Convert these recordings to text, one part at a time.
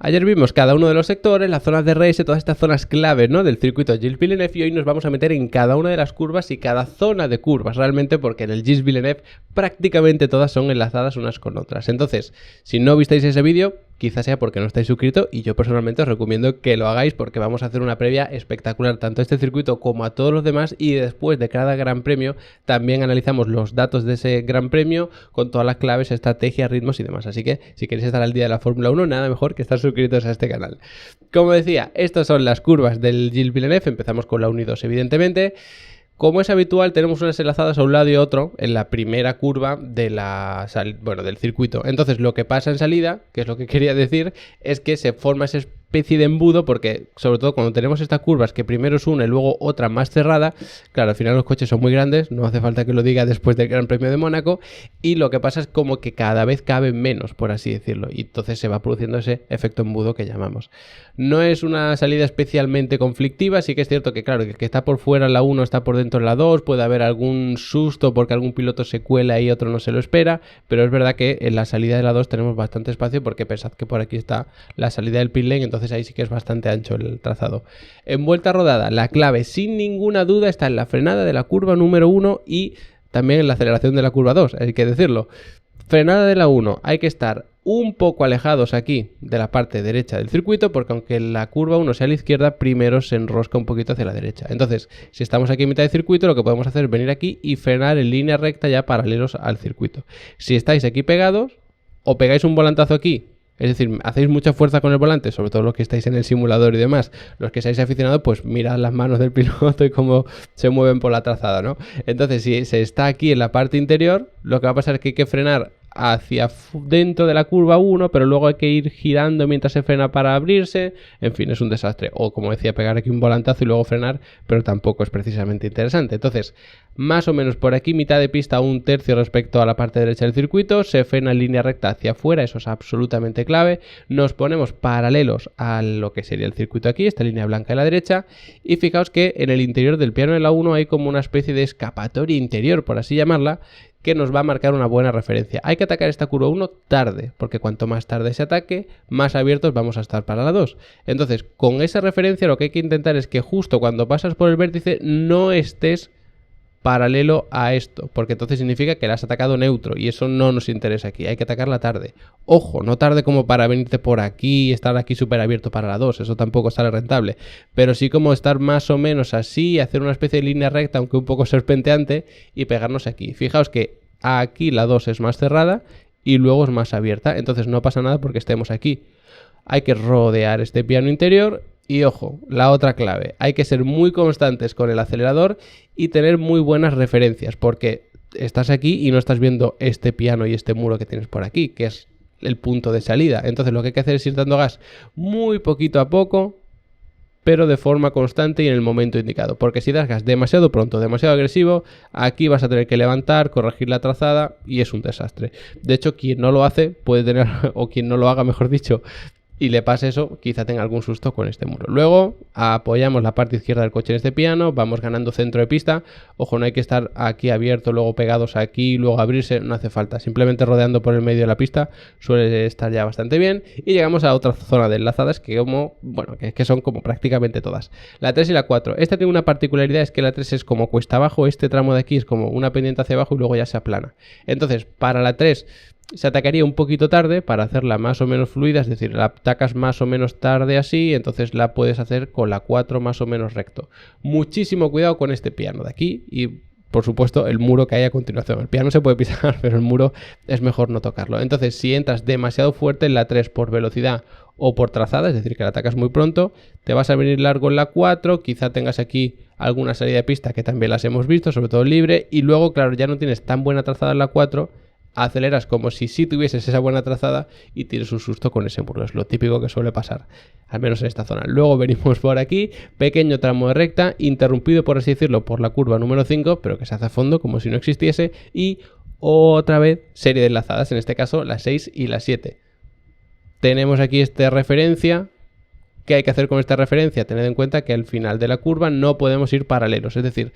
Ayer vimos cada uno de los sectores, las zonas de RS, todas estas zonas claves, ¿no?, del circuito Gilles Villeneuve, y hoy nos vamos a meter en cada una de las curvas y cada zona de curvas, realmente, porque en el Gilles Villeneuve prácticamente todas son enlazadas unas con otras. Entonces, si no visteis ese vídeo, quizás sea porque no estáis suscritos, y yo personalmente os recomiendo que lo hagáis porque vamos a hacer una previa espectacular tanto a este circuito como a todos los demás, y después de cada gran premio también analizamos los datos de ese gran premio con todas las claves, estrategias, ritmos y demás. Así que si queréis estar al día de la Fórmula 1, nada mejor que estar suscritos a este canal. Como decía, estas son las curvas del Gilles Villeneuve. Empezamos con la 1 y 2, evidentemente. Como es habitual, tenemos unas enlazadas a un lado y otro en la primera curva de del circuito. Entonces, lo que pasa en salida, que es lo que quería decir, es que se forma esa especie de embudo, porque sobre todo cuando tenemos estas curvas que primero es una y luego otra más cerrada, claro, al final los coches son muy grandes, no hace falta que lo diga después del Gran Premio de Mónaco, y lo que pasa es como que cada vez caben menos, por así decirlo, y entonces se va produciendo ese efecto embudo que llamamos. No es una salida especialmente conflictiva, sí que es cierto que, claro, que está por fuera la 1 está por dentro la 2, puede haber algún susto porque algún piloto se cuela y otro no se lo espera, pero es verdad que en la salida de la 2 tenemos bastante espacio, porque pensad que por aquí está la salida del pit lane, entonces ahí sí que es bastante ancho el trazado. En vuelta rodada, la clave sin ninguna duda está en la frenada de la curva número 1 y también en la aceleración de la curva 2, hay que decirlo. Frenada de la 1, hay que estar un poco alejados aquí de la parte derecha del circuito, porque aunque la curva 1 sea a la izquierda, primero se enrosca un poquito hacia la derecha. Entonces, si estamos aquí en mitad del circuito, lo que podemos hacer es venir aquí y frenar en línea recta ya paralelos al circuito. Si estáis aquí pegados, o pegáis un volantazo aquí, es decir, hacéis mucha fuerza con el volante, sobre todo los que estáis en el simulador y demás. Los que seáis aficionados, pues mirad las manos del piloto y cómo se mueven por la trazada, ¿no? Entonces, si se está aquí en la parte interior, lo que va a pasar es que hay que frenar hacia dentro de la curva 1, pero luego hay que ir girando mientras se frena para abrirse. En fin, es un desastre. O, como decía, pegar aquí un volantazo y luego frenar, pero tampoco es precisamente interesante. Entonces, más o menos por aquí, mitad de pista, un tercio respecto a la parte derecha del circuito, se frena en línea recta hacia afuera, eso es absolutamente clave. Nos ponemos paralelos a lo que sería el circuito aquí, esta línea blanca a la derecha, y fijaos que en el interior del piano de la 1 hay como una especie de escapatoria interior, por así llamarla, que nos va a marcar una buena referencia. Hay que atacar esta curva 1 tarde, porque cuanto más tarde se ataque, más abiertos vamos a estar para la 2. Entonces, con esa referencia lo que hay que intentar es que justo cuando pasas por el vértice no estés paralelo a esto, porque entonces significa que la has atacado neutro y eso no nos interesa aquí, hay que atacarla tarde. Ojo, no tarde como para venirte por aquí y estar aquí súper abierto para la 2, eso tampoco sale rentable, pero sí como estar más o menos así, hacer una especie de línea recta, aunque un poco serpenteante, y pegarnos aquí. Fijaos que aquí la 2 es más cerrada y luego es más abierta, entonces no pasa nada porque estemos aquí. Hay que rodear este piano interior. Y ojo, la otra clave, hay que ser muy constantes con el acelerador y tener muy buenas referencias, porque estás aquí y no estás viendo este piano y este muro que tienes por aquí, que es el punto de salida. Entonces lo que hay que hacer es ir dando gas muy poquito a poco, pero de forma constante y en el momento indicado, porque si das gas demasiado pronto, demasiado agresivo, aquí vas a tener que levantar, corregir la trazada y es un desastre. De hecho, quien no lo hace puede tener, o quien no lo haga, mejor dicho, y le pase eso, quizá tenga algún susto con este muro. Luego apoyamos la parte izquierda del coche en este piano, vamos ganando centro de pista. Ojo, no hay que estar aquí abierto, luego pegados aquí, luego abrirse, no hace falta. Simplemente rodeando por el medio de la pista suele estar ya bastante bien. Y llegamos a otra zona de enlazadas que que son como prácticamente todas. La 3 y la 4. Esta tiene una particularidad, es que la 3 es como cuesta abajo, este tramo de aquí es como una pendiente hacia abajo y luego ya se aplana. Entonces, para la 3... se atacaría un poquito tarde para hacerla más o menos fluida, es decir, la atacas más o menos tarde así, entonces la puedes hacer con la 4 más o menos recto. Muchísimo cuidado con este piano de aquí y, por supuesto, el muro que hay a continuación. El piano se puede pisar, pero el muro es mejor no tocarlo. Entonces, si entras demasiado fuerte en la 3 por velocidad o por trazada, es decir, que la atacas muy pronto, te vas a venir largo en la 4, quizá tengas aquí alguna salida de pista que también las hemos visto, sobre todo libre, y luego, claro, ya no tienes tan buena trazada en la 4, aceleras como si sí tuvieses esa buena trazada y tienes un susto con ese muro. Es lo típico que suele pasar, al menos en esta zona. Luego venimos por aquí, pequeño tramo de recta, interrumpido, por así decirlo, por la curva número 5, pero que se hace a fondo como si no existiese, y otra vez serie de enlazadas, en este caso la 6 y la 7. Tenemos aquí esta referencia. ¿Qué hay que hacer con esta referencia? Tened en cuenta que al final de la curva no podemos ir paralelos, es decir,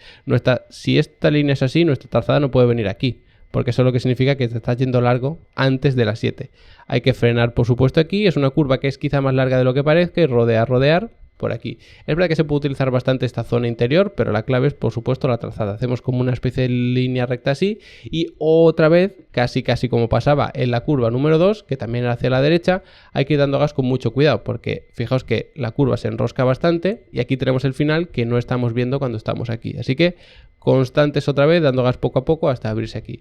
si esta línea es así, nuestra trazada no puede venir aquí, porque eso es lo que significa que te estás yendo largo antes de las 7. Hay que frenar, por supuesto, aquí. Es una curva que es quizá más larga de lo que parezca y rodear por aquí. Es verdad que se puede utilizar bastante esta zona interior, pero la clave es, por supuesto, la trazada. Hacemos como una especie de línea recta así y otra vez, casi como pasaba en la curva número 2, que también era hacia la derecha, hay que ir dando gas con mucho cuidado, porque fijaos que la curva se enrosca bastante y aquí tenemos el final que no estamos viendo cuando estamos aquí. Así que constantes otra vez, dando gas poco a poco hasta abrirse aquí.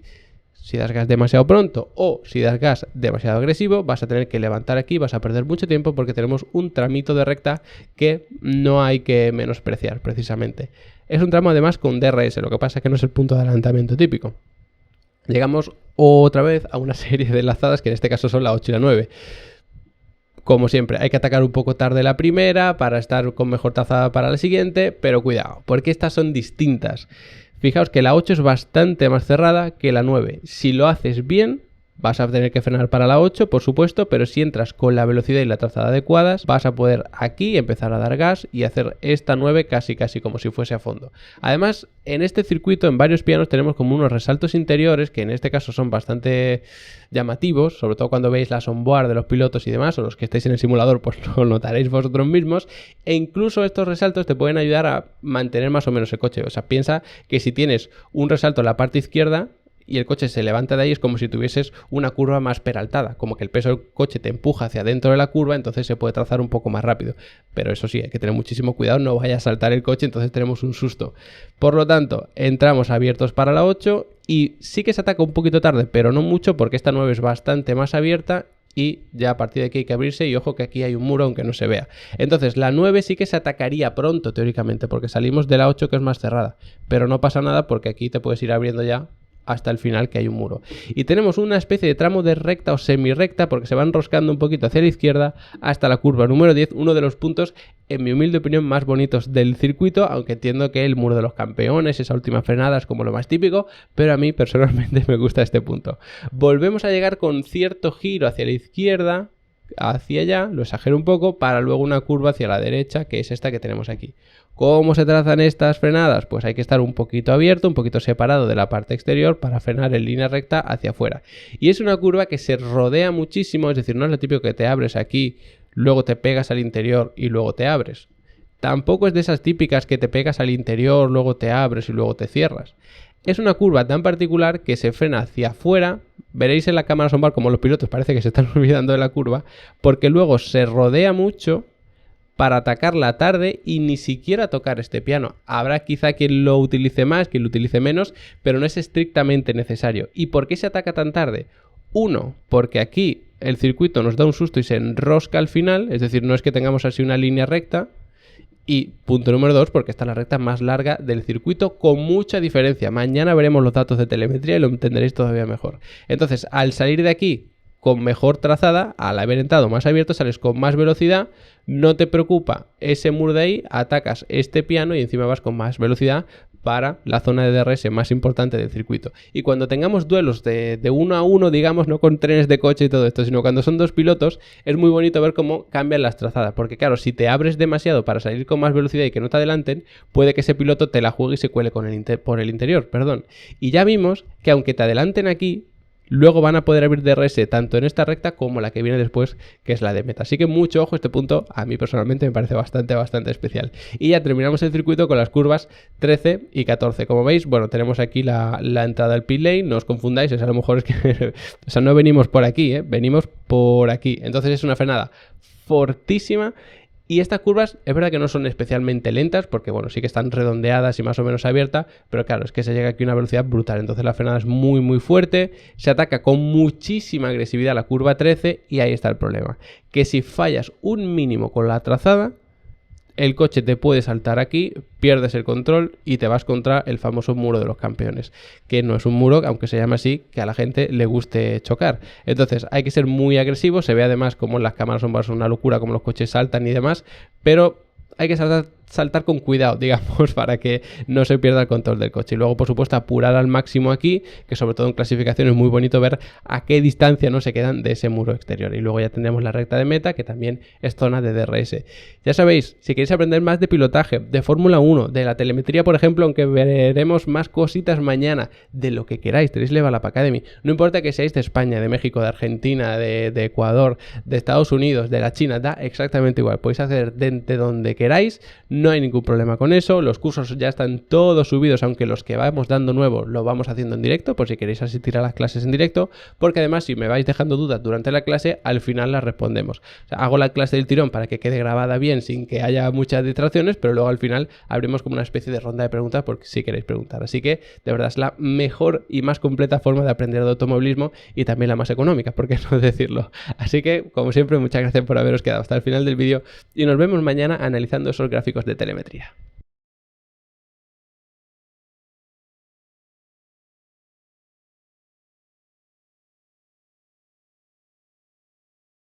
Si das gas demasiado pronto o si das gas demasiado agresivo, vas a tener que levantar aquí, vas a perder mucho tiempo porque tenemos un tramito de recta que no hay que menospreciar precisamente. Es un tramo además con DRS, lo que pasa es que no es el punto de adelantamiento típico. Llegamos otra vez a una serie de lazadas que en este caso son la 8 y la 9. Como siempre, hay que atacar un poco tarde la primera para estar con mejor trazada para la siguiente, pero cuidado, porque estas son distintas. Fijaos que la 8 es bastante más cerrada que la 9. Si lo haces bien, vas a tener que frenar para la 8, por supuesto, pero si entras con la velocidad y la trazada adecuadas, vas a poder aquí empezar a dar gas y hacer esta 9 casi como si fuese a fondo. Además, en este circuito, en varios pianos, tenemos como unos resaltos interiores, que en este caso son bastante llamativos, sobre todo cuando veis las onboard de los pilotos y demás, o los que estéis en el simulador, pues lo notaréis vosotros mismos, e incluso estos resaltos te pueden ayudar a mantener más o menos el coche. O sea, piensa que si tienes un resalto en la parte izquierda, y el coche se levanta de ahí, es como si tuvieses una curva más peraltada, como que el peso del coche te empuja hacia dentro de la curva, entonces se puede trazar un poco más rápido. Pero eso sí, hay que tener muchísimo cuidado, no vaya a saltar el coche, entonces tenemos un susto. Por lo tanto, entramos abiertos para la 8 y sí que se ataca un poquito tarde, pero no mucho porque esta 9 es bastante más abierta y ya a partir de aquí hay que abrirse y ojo que aquí hay un muro aunque no se vea. Entonces la 9 sí que se atacaría pronto teóricamente porque salimos de la 8 que es más cerrada, pero no pasa nada porque aquí te puedes ir abriendo ya hasta el final que hay un muro. Y tenemos una especie de tramo de recta o semi-recta porque se va enroscando un poquito hacia la izquierda hasta la curva número 10, uno de los puntos, en mi humilde opinión, más bonitos del circuito, aunque entiendo que el muro de los campeones, esa última frenada es como lo más típico, pero a mí personalmente me gusta este punto. Volvemos a llegar con cierto giro hacia la izquierda, hacia allá, lo exagero un poco, para luego una curva hacia la derecha, que es esta que tenemos aquí. ¿Cómo se trazan estas frenadas? Pues hay que estar un poquito abierto, un poquito separado de la parte exterior para frenar en línea recta hacia afuera. Y es una curva que se rodea muchísimo, es decir, no es lo típico que te abres aquí, luego te pegas al interior y luego te abres. Tampoco es de esas típicas que te pegas al interior, luego te abres y luego te cierras. Es una curva tan particular que se frena hacia afuera. Veréis en la cámara sombra como los pilotos parece que se están olvidando de la curva, porque luego se rodea mucho para atacarla tarde y ni siquiera tocar este piano. Habrá quizá quien lo utilice más, quien lo utilice menos, pero no es estrictamente necesario. ¿Y por qué se ataca tan tarde? Uno, porque aquí el circuito nos da un susto y se enrosca al final, es decir, no es que tengamos así una línea recta. Y punto número 2, porque esta es la recta más larga del circuito con mucha diferencia. Mañana veremos los datos de telemetría y lo entenderéis todavía mejor. Entonces, al salir de aquí con mejor trazada, al haber entrado más abierto, sales con más velocidad, no te preocupa ese muro de ahí, atacas este piano y encima vas con más velocidad para la zona de DRS más importante del circuito. Y cuando tengamos duelos de 1 a 1, digamos, no con trenes de coche y todo esto, sino cuando son dos pilotos, es muy bonito ver cómo cambian las trazadas, porque claro, si te abres demasiado para salir con más velocidad y que no te adelanten, puede que ese piloto te la juegue y se cuele con por el interior, perdón. Y ya vimos que aunque te adelanten aquí, luego van a poder abrir DRS tanto en esta recta como la que viene después, que es la de meta. Así que mucho ojo, este punto a mí personalmente me parece bastante especial. Y ya terminamos el circuito con las curvas 13 y 14. Como veis, bueno, tenemos aquí la entrada al pit lane, no os confundáis, a lo mejor es que o sea, no venimos por aquí, venimos por aquí. Entonces es una frenada fortísima. Y estas curvas es verdad que no son especialmente lentas porque bueno, sí que están redondeadas y más o menos abiertas, pero claro, es que se llega aquí a una velocidad brutal, entonces la frenada es muy fuerte, se ataca con muchísima agresividad la curva 13 y ahí está el problema, que si fallas un mínimo con la trazada, el coche te puede saltar aquí, pierdes el control y te vas contra el famoso muro de los campeones, que no es un muro, aunque se llama así, que a la gente le guste chocar. Entonces hay que ser muy agresivo, se ve además como en las cámaras son una locura, como los coches saltan y demás, pero hay que saltar saltar con cuidado, digamos, para que no se pierda el control del coche. Y luego, por supuesto, apurar al máximo aquí, que sobre todo en clasificación es muy bonito ver a qué distancia no se quedan de ese muro exterior. Y luego ya tendremos la recta de meta, que también es zona de DRS. Ya sabéis, si queréis aprender más de pilotaje, de Fórmula 1, de la telemetría, por ejemplo, aunque veremos más cositas mañana, de lo que queráis, tenéis Level Up Academy. No importa que seáis de España, de México, de Argentina, de Ecuador, de Estados Unidos, de la China, da exactamente igual. Podéis hacer de donde queráis, no hay ningún problema con eso. Los cursos ya están todos subidos, aunque los que vamos dando nuevos lo vamos haciendo en directo, por si queréis asistir a las clases en directo, porque además si me vais dejando dudas durante la clase, al final las respondemos. O sea, hago la clase del tirón para que quede grabada bien sin que haya muchas distracciones, pero luego al final abrimos como una especie de ronda de preguntas porque si queréis preguntar. Así que de verdad es la mejor y más completa forma de aprender de automovilismo y también la más económica, por qué no decirlo. Así que, como siempre, muchas gracias por haberos quedado hasta el final del vídeo y nos vemos mañana analizando esos gráficos de telemetría.